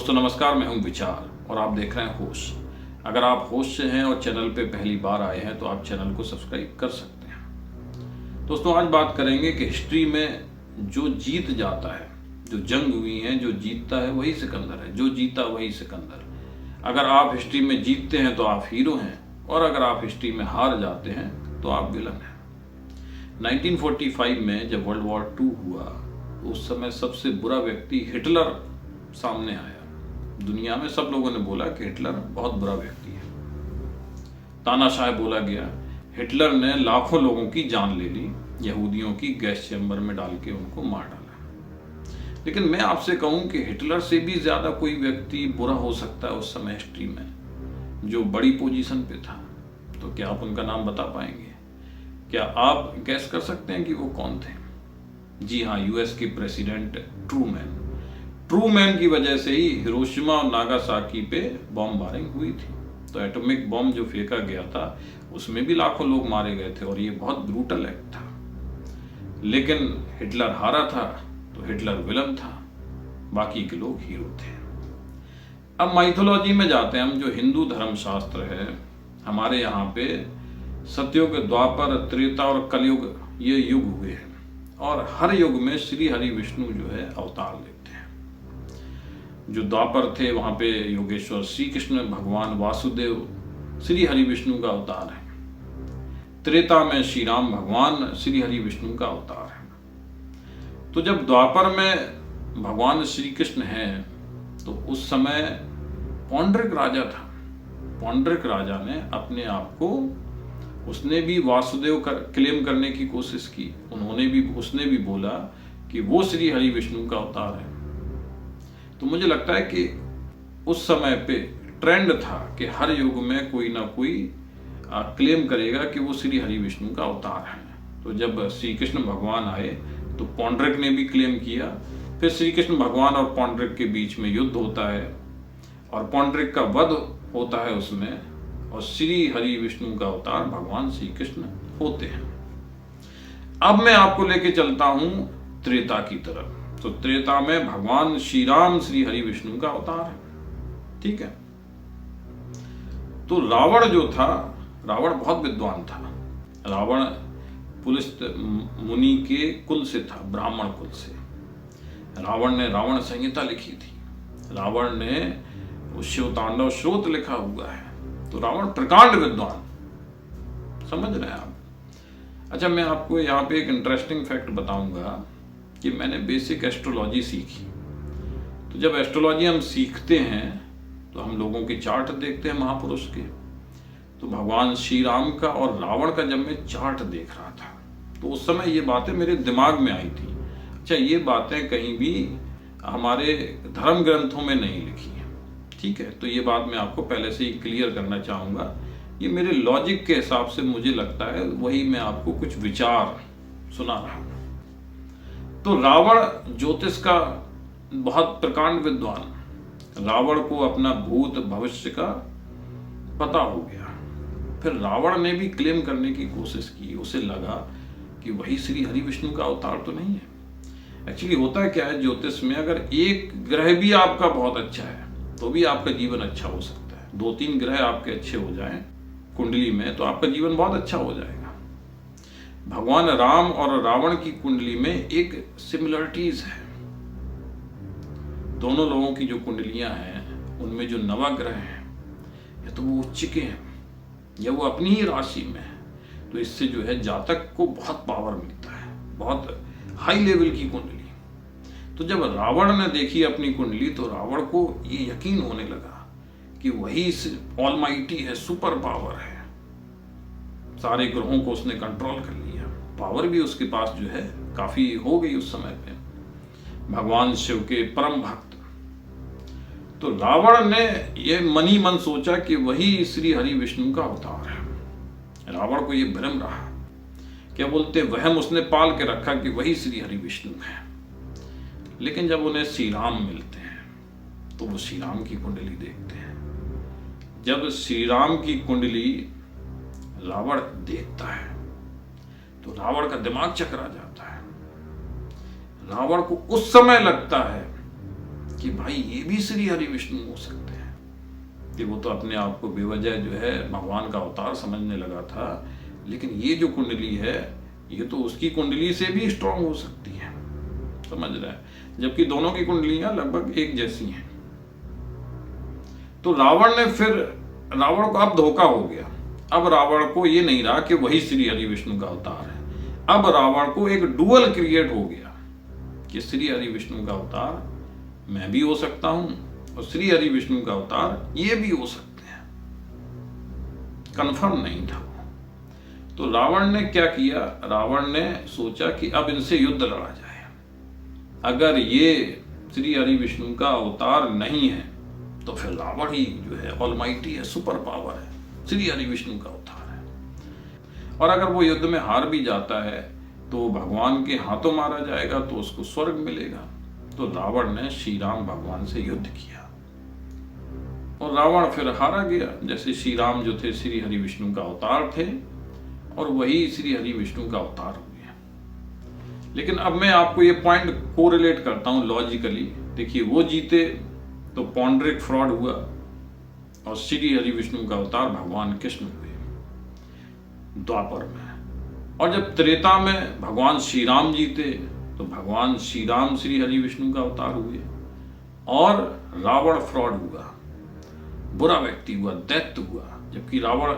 दोस्तों नमस्कार, मैं हूं विचार और आप देख रहे हैं होश। अगर आप होश से हैं और चैनल पे पहली बार आए हैं तो आप चैनल को सब्सक्राइब कर सकते हैं। दोस्तों आज बात करेंगे कि हिस्ट्री में जो जीत जाता है, जो जंग हुई है, जो जीतता है वही सिकंदर है, जो जीता वही सिकंदर। अगर आप हिस्ट्री में जीतते हैं तो आप हीरो हैं और अगर आप हिस्ट्री में हार जाते हैं तो आप विलन हैं। 1945 में जब वर्ल्ड वॉर 2 हुआ तो उस समय सबसे बुरा व्यक्ति हिटलर सामने आया। दुनिया में सब लोगों ने बोला कि हिटलर बहुत बुरा व्यक्ति है, तानाशाह बोला गया। हिटलर ने लाखों लोगों की जान ले ली, यहूदियों की गैस चैम्बर में डाल के उनको मार डाला। लेकिन मैं आपसे कहूं कि हिटलर से भी ज्यादा कोई व्यक्ति बुरा हो सकता है उस समय हिस्ट्री में जो बड़ी पोजीशन पे था। तो क्या आप उनका नाम बता पाएंगे? क्या आप गैस कर सकते हैं कि वो कौन थे? जी हाँ, यूएस के प्रेसिडेंट ट्रूमैन की वजह से ही हिरोशिमा और नागासाकी पे बॉम्ब बारिंग हुई थी। तो एटॉमिक बॉम्ब जो फेंका गया था उसमें भी लाखों लोग मारे गए थे और ये बहुत ब्रूटल एक्ट था। लेकिन हिटलर हारा था तो हिटलर विलन था, बाकी के लोग हीरो थे। अब माइथोलॉजी में जाते हैं हम। जो हिंदू धर्मशास्त्र है, हमारे यहाँ पे सतयुग, द्वापर, त्रेता और कलयुग ये युग हुए हैं और हर युग में श्री हरि विष्णु जो है अवतार लेते हैं। जो द्वापर थे वहां पे योगेश्वर श्री कृष्ण भगवान वासुदेव श्री हरि विष्णु का अवतार है। त्रेता में श्री राम भगवान श्री हरि विष्णु का अवतार है। तो जब द्वापर में भगवान श्री कृष्ण हैं तो उस समय पौंड्रिक राजा था। पौंड्रिक राजा ने अपने आप को, उसने भी वासुदेव क्लेम करने की कोशिश की। उसने भी बोला कि वो श्री हरि विष्णु का अवतार है। तो मुझे लगता है कि उस समय पे ट्रेंड था कि हर युग में कोई ना कोई क्लेम करेगा कि वो श्री हरि विष्णु का अवतार है। तो जब श्री कृष्ण भगवान आए तो पौंड्रिक ने भी क्लेम किया। फिर श्री कृष्ण भगवान और पौंड्रिक के बीच में युद्ध होता है और पौंड्रिक का वध होता है उसमें, और श्री हरि विष्णु का अवतार भगवान श्री कृष्ण होते हैं। अब मैं आपको लेके चलता हूं त्रेता की तरफ। तो त्रेता में भगवान श्री राम श्री हरि विष्णु का अवतार है, ठीक है। तो रावण जो था, रावण बहुत विद्वान था। रावण पुलस्त मुनि के कुल से था, ब्राह्मण कुल से। रावण ने रावण संहिता लिखी थी। रावण ने शिव तांडव स्रोत लिखा हुआ है। तो रावण प्रकांड विद्वान, समझ रहे हैं आप। अच्छा, मैं आपको यहाँ पे एक इंटरेस्टिंग फैक्ट बताऊंगा कि मैंने बेसिक एस्ट्रोलॉजी सीखी। तो जब एस्ट्रोलॉजी हम सीखते हैं तो हम लोगों के चार्ट देखते हैं महापुरुष के। तो भगवान श्री राम का और रावण का जब मैं चार्ट देख रहा था तो उस समय ये बातें मेरे दिमाग में आई थी। अच्छा, ये बातें कहीं भी हमारे धर्म ग्रंथों में नहीं लिखी हैं, ठीक है। तो ये बात मैं आपको पहले से ही क्लियर करना चाहूँगा। ये मेरे लॉजिक के हिसाब से मुझे लगता है, वही मैं आपको कुछ विचार सुना रहा हूँ। तो रावण ज्योतिष का बहुत प्रकांड विद्वान। रावण को अपना भूत भविष्य का पता हो गया। फिर रावण ने भी क्लेम करने की कोशिश की। उसे लगा कि वही श्री हरि विष्णु का अवतार तो नहीं है। एक्चुअली होता है क्या है ज्योतिष में, अगर एक ग्रह भी आपका बहुत अच्छा है तो भी आपका जीवन अच्छा हो सकता है। 2-3 ग्रह आपके अच्छे हो जाएं कुंडली में तो आपका जीवन बहुत अच्छा हो जाएगा। भगवान राम और रावण की कुंडली में एक सिमिलरिटीज है। दोनों लोगों की जो कुंडलियां हैं उनमें जो नवग्रह हैं, या तो वो उच्च के हैं या वो अपनी ही राशि में है। तो इससे जो है जातक को बहुत पावर मिलता है, बहुत हाई लेवल की कुंडली। तो जब रावण ने देखी अपनी कुंडली तो रावण को ये यकीन होने लगा कि वही ऑलमाइटी है, सुपर पावर है। सारे ग्रहों को उसने कंट्रोल कर लिया। पावर भी उसके पास जो है काफी हो गई उस समय पे। भगवान शिव के परम भक्त। तो रावण ने यह मन ही मन सोचा कि वही श्री हरि विष्णु का अवतार है। रावण को यह भ्रम रहा, क्या बोलते, वहम उसने पाल के रखा कि वही श्री हरि विष्णु है। लेकिन जब उन्हें श्री राम मिलते हैं तो वो श्री राम की कुंडली देखते हैं। जब श्री राम की कुंडली रावण देखता है तो रावण का दिमाग चकरा जाता है। रावण को उस समय लगता है कि भाई ये भी श्री हरि विष्णु हो सकते हैं, कि वो तो अपने आप को बेवजह जो है भगवान का अवतार समझने लगा था, लेकिन ये जो कुंडली है ये तो उसकी कुंडली से भी स्ट्रांग हो सकती है, समझ रहा है, जबकि दोनों की कुंडलियां लगभग एक जैसी हैं। तो रावण को अब धोखा हो गया। अब रावण को ये नहीं रहा कि वही श्री हरि विष्णु का अवतार है, अब रावण को एक डुअल क्रिएट हो गया कि श्री हरि विष्णु का अवतार मैं भी हो सकता हूं और श्री हरि विष्णु का अवतार ये भी हो सकते हैं। कंफर्म नहीं था। तो रावण ने क्या किया, रावण ने सोचा कि अब इनसे युद्ध लड़ा जाए। अगर ये श्री हरि विष्णु का अवतार नहीं है तो फिर रावण ही जो है ऑलमाइटी है, सुपर पावर है, श्री हरि विष्णु का अवतार है। और अगर वो युद्ध में हार भी जाता है तो भगवान के हाथों मारा जाएगा तो उसको स्वर्ग मिलेगा। तो रावण ने श्री राम भगवान से युद्ध किया और रावण फिर हारा गया। जैसे श्री राम जो थे श्री हरि विष्णु का अवतार थे और वही श्री हरि विष्णु का अवतार हो गया। लेकिन अब मैं आपको ये पॉइंट कोरिलेट करता हूं लॉजिकली। देखिए, वो जीते तो पौंड्रिक फ्रॉड हुआ और श्री हरि विष्णु का अवतार भगवान कृष्ण हुए द्वापर में। और जब त्रेता में भगवान श्री राम जीते तो भगवान श्री राम श्री हरि विष्णु का अवतार हुए और रावण फ्रॉड हुआ, बुरा व्यक्ति हुआ, दैत्य हुआ। जबकि रावण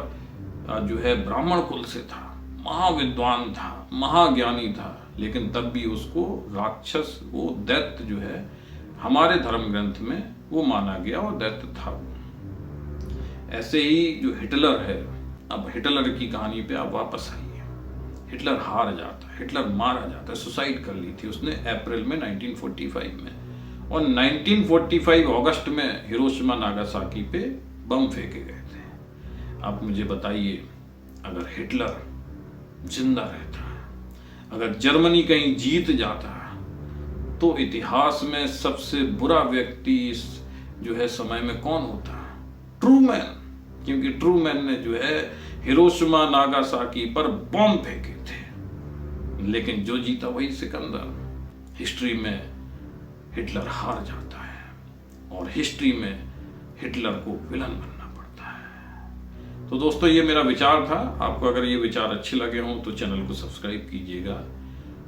जो है ब्राह्मण कुल से था, महाविद्वान था, महाज्ञानी था, लेकिन तब भी उसको राक्षस, वो दैत्य जो है हमारे धर्म ग्रंथ में वो माना गया और दैत्य था वो। ऐसे ही जो हिटलर है, अब हिटलर की कहानी पे आप वापस आइए। हिटलर हार जाता है, हिटलर मारा जाता है, सुसाइड कर ली थी उसने अप्रैल में 1945 में। और 1945 अगस्त में हिरोशिमा नागासाकी पे बम फेंके गए थे। आप मुझे बताइए, अगर हिटलर जिंदा रहता, अगर जर्मनी कहीं जीत जाता, तो इतिहास में सबसे बुरा व्यक्ति इस जो है समय में कौन होता? ट्रूमैन। क्योंकि ट्रूमैन ने जो है हिरोशिमा नागासाकी पर बॉम्ब फेंके थे, लेकिन जो जीता वही सिकंदर। हिस्ट्री में हिटलर हार जाता है और हिस्ट्री में हिटलर को विलन बनना पड़ता है। तो दोस्तों, ये मेरा विचार था। आपको अगर ये विचार अच्छे लगे हों तो चैनल को सब्सक्राइब कीजिएगा।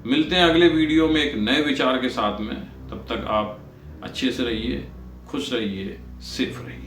मिलते हैं अगले वीडियो में एक नए विचार के साथ में। तब तक आप अच्छे से रहिए, खुश रहिए, सेफ रहिए।